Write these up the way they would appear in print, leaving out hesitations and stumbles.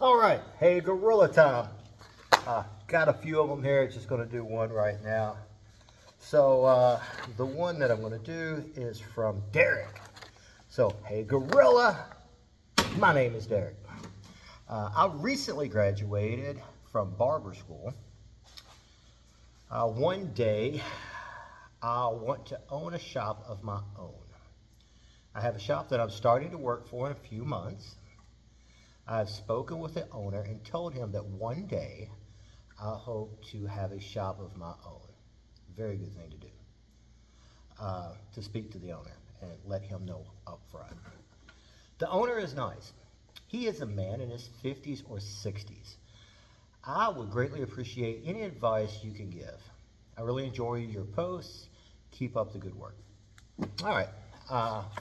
All right, hey, gorilla time. Got a few of them here. Just going to do one right now. So the one that I'm going to do is from Dereck. So, hey, gorilla. My name is Dereck. I recently graduated from Barber School. One day, I want to own a shop of my own. I have a shop that I'm starting to work for in a few months. I've spoken with the owner and told him that one day I hope to have a shop of my own. Very good thing to do. To speak to the owner and let him know up front. The owner is nice. He is a man in his 50s or 60s. I would greatly appreciate any advice you can give. I really enjoy your posts. Keep up the good work. All right.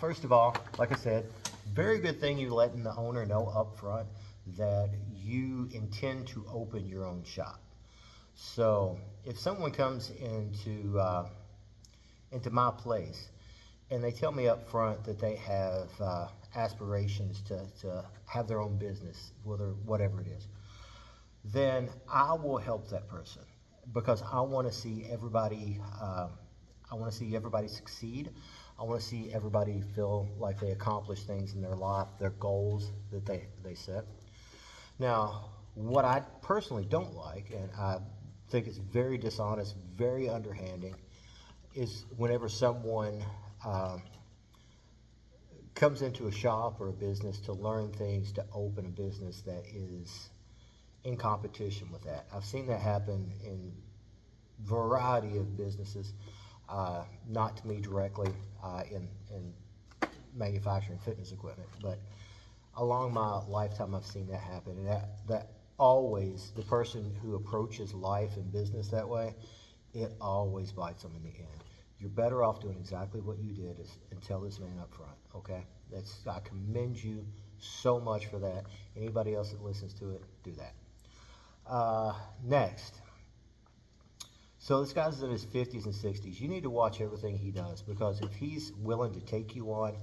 First of all, like I said, very good thing you letting the owner know up front that you intend to open your own shop. So if someone comes into my place and they tell me up front that they have aspirations to have their own business, whatever it is, then I will help that person because I want to see everybody. I want to see everybody succeed. I want to see everybody feel like they accomplish things in their life, their goals that they set. Now, what I personally don't like, and I think it's very dishonest, very underhanding, is whenever someone comes into a shop or a business to learn things to open a business that is in competition with that. I've seen that happen in variety of businesses, not to me directly in manufacturing fitness equipment, but along my lifetime I've seen that happen, and that always, the person who approaches life and business that way, it always bites them in the end. You're better off doing exactly what you did and tell this man up front, okay? I commend you so much for that. Anybody else that listens to it, do that. Next. So this guy's in his 50s and 60s. You need to watch everything he does because if he's willing to take you on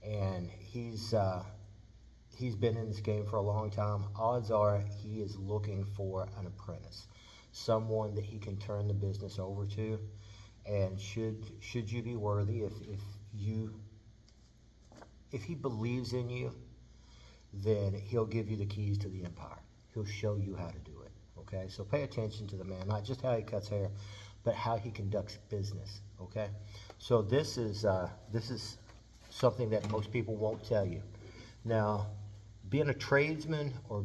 and he's been in this game for a long time, odds are he is looking for an apprentice, someone that he can turn the business over to. And should you be worthy, if he believes in you, then he'll give you the keys to the empire. He'll show you how to do it. Okay, so pay attention to the man, not just how he cuts hair, but how he conducts business. Okay, so this is something that most people won't tell you. Now, being a tradesman or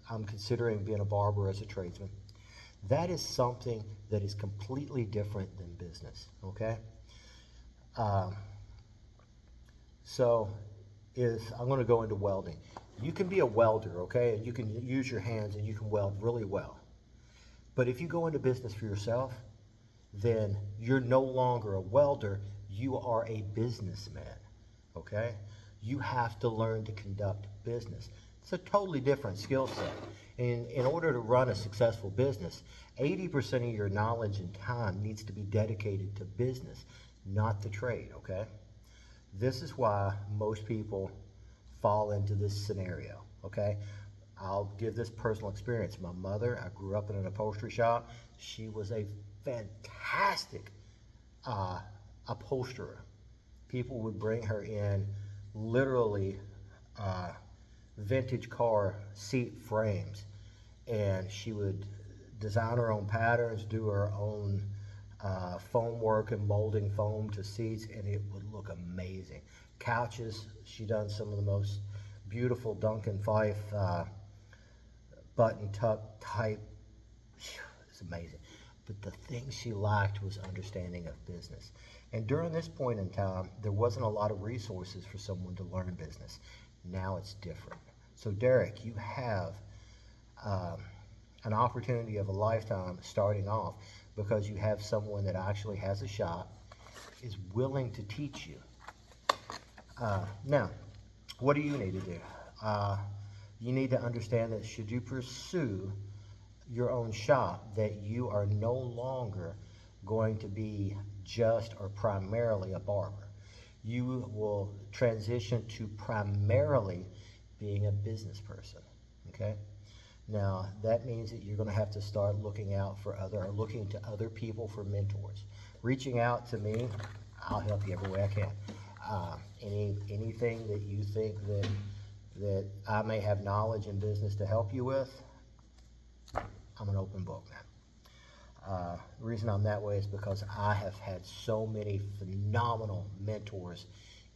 I'm considering being a barber as a tradesman. That is something that is completely different than business. Okay, so if I'm going to go into welding, you can be a welder, okay, and you can use your hands and you can weld really well. But if you go into business for yourself, then you're no longer a welder, you are a businessman, okay? You have to learn to conduct business. It's a totally different skill set. And in order to run a successful business, 80% of your knowledge and time needs to be dedicated to business, not the trade, okay? This is why most people fall into this scenario, okay? I'll give this personal experience. My mother, I grew up in an upholstery shop. She was a fantastic upholsterer. People would bring her in literally vintage car seat frames, and she would design her own patterns, do her own foam work and molding foam to seats, and it would look amazing. Couches, she done some of the most beautiful Duncan Fife button tuck type. It's amazing. But the thing she lacked was understanding of business. And during this point in time, there wasn't a lot of resources for someone to learn business. Now it's different. So Dereck, you have an opportunity of a lifetime starting off because you have someone that actually has a shop, is willing to teach you. Now, what do you need to do? You need to understand that should you pursue your own shop, that you are no longer going to be just or primarily a barber. You will transition to primarily being a business person, okay? Now, that means that you're going to have to start looking looking to other people for mentors. Reaching out to me, I'll help you every way I can. Anything that you think that I may have knowledge in business to help you with, I'm an open book, man. The reason I'm that way is because I have had so many phenomenal mentors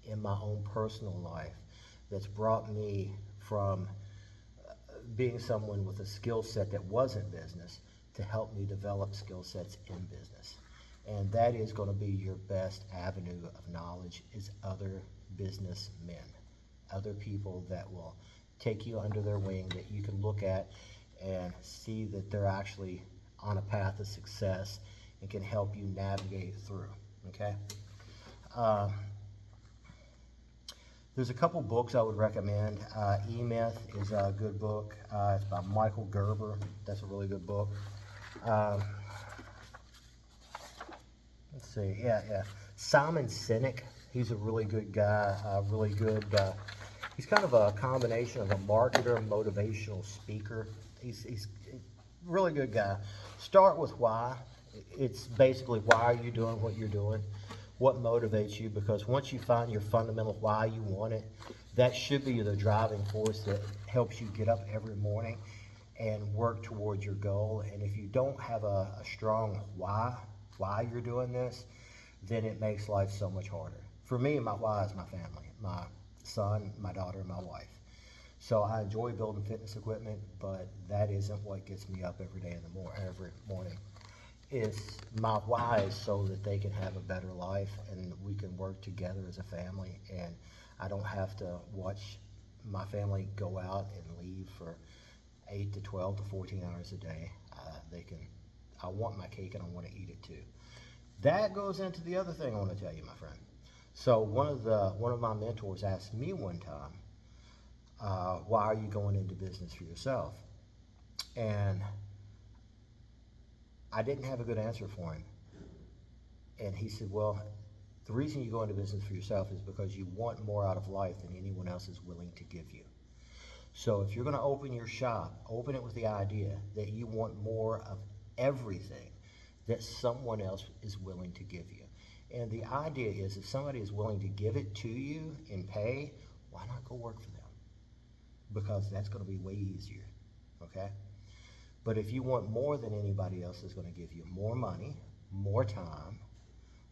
in my own personal life that's brought me from being someone with a skill set that wasn't business to help me develop skill sets in business. And that is going to be your best avenue of knowledge is other businessmen, other people that will take you under their wing that you can look at and see that they're actually on a path of success and can help you navigate through, okay? There's a couple books I would recommend. E-Myth is a good book. It's by Michael Gerber. That's a really good book. Let's see, yeah. Simon Sinek, he's a really good guy, he's kind of a combination of a marketer, motivational speaker. He's a really good guy. Start with why. It's basically why are you doing what you're doing? What motivates you? Because once you find your fundamental why you want it, that should be the driving force that helps you get up every morning and work towards your goal. And if you don't have a strong why you're doing this, then it makes life so much harder. For me, my why is my family, my son, my daughter, and my wife. So I enjoy building fitness equipment, but that isn't what gets me up every day every morning. It's my why is so that they can have a better life and we can work together as a family, and I don't have to watch my family go out and leave for 8 to 12 to 14 hours a day. I want my cake and I want to eat it too. That goes into the other thing I want to tell you, my friend. So one of my mentors asked me one time, why are you going into business for yourself? And I didn't have a good answer for him. And he said, well, the reason you go into business for yourself is because you want more out of life than anyone else is willing to give you. So if you're going to open your shop, open it with the idea that you want more of everything that someone else is willing to give you. And the idea is if somebody is willing to give it to you and pay, why not go work for them? Because that's going to be way easier, okay? But if you want more than anybody else is going to give you, more money, more time,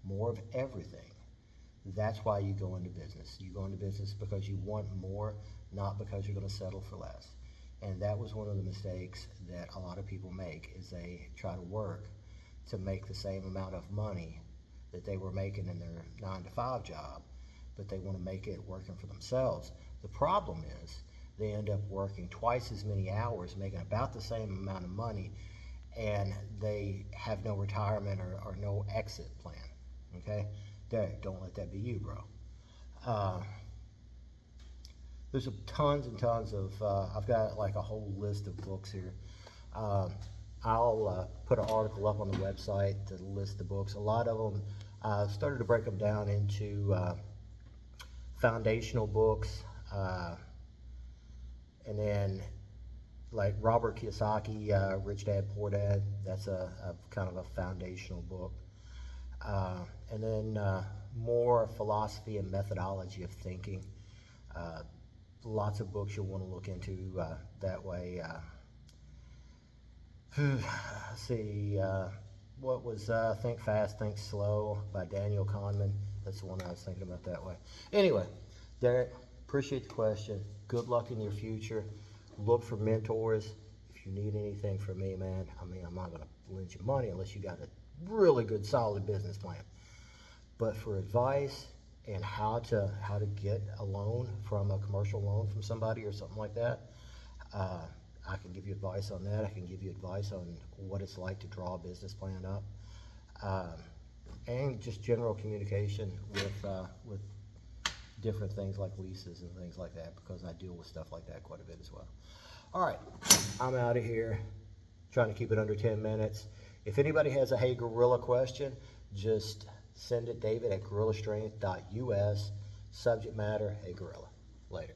more of everything, that's why you go into business. You go into business because you want more, not because you're going to settle for less. And that was one of the mistakes that a lot of people make, is they try to work to make the same amount of money that they were making in their 9-to-5 job, but they want to make it working for themselves. The problem is they end up working twice as many hours, making about the same amount of money, and they have no retirement or no exit plan, okay? Dereck, don't let that be you, bro. There's tons and tons of, I've got like a whole list of books here. I'll put an article up on the website to list the books. A lot of them, I've started to break them down into foundational books, and then like Robert Kiyosaki, Rich Dad, Poor Dad, that's a kind of a foundational book. And then more philosophy and methodology of thinking. Lots of books you'll want to look into that way. Let's see, what was Think Fast, Think Slow by Daniel Kahneman. That's the one I was thinking about that way. Anyway, Dereck, appreciate the question. Good luck in your future. Look for mentors. If you need anything from me, man, I mean, I'm not going to lend you money unless you got a really good, solid business plan. But for advice and how to get a loan from a commercial loan from somebody or something like that, I can give you advice on that. I can give you advice on what it's like to draw a business plan up, and just general communication with different things like leases and things like that, because I deal with stuff like that quite a bit as well. All right, I'm out of here. Trying to keep it under 10 minutes. If anybody has a Hey Gorilla question, just send it David at gorillastrength.us. Subject matter, Hey Gorilla. Later.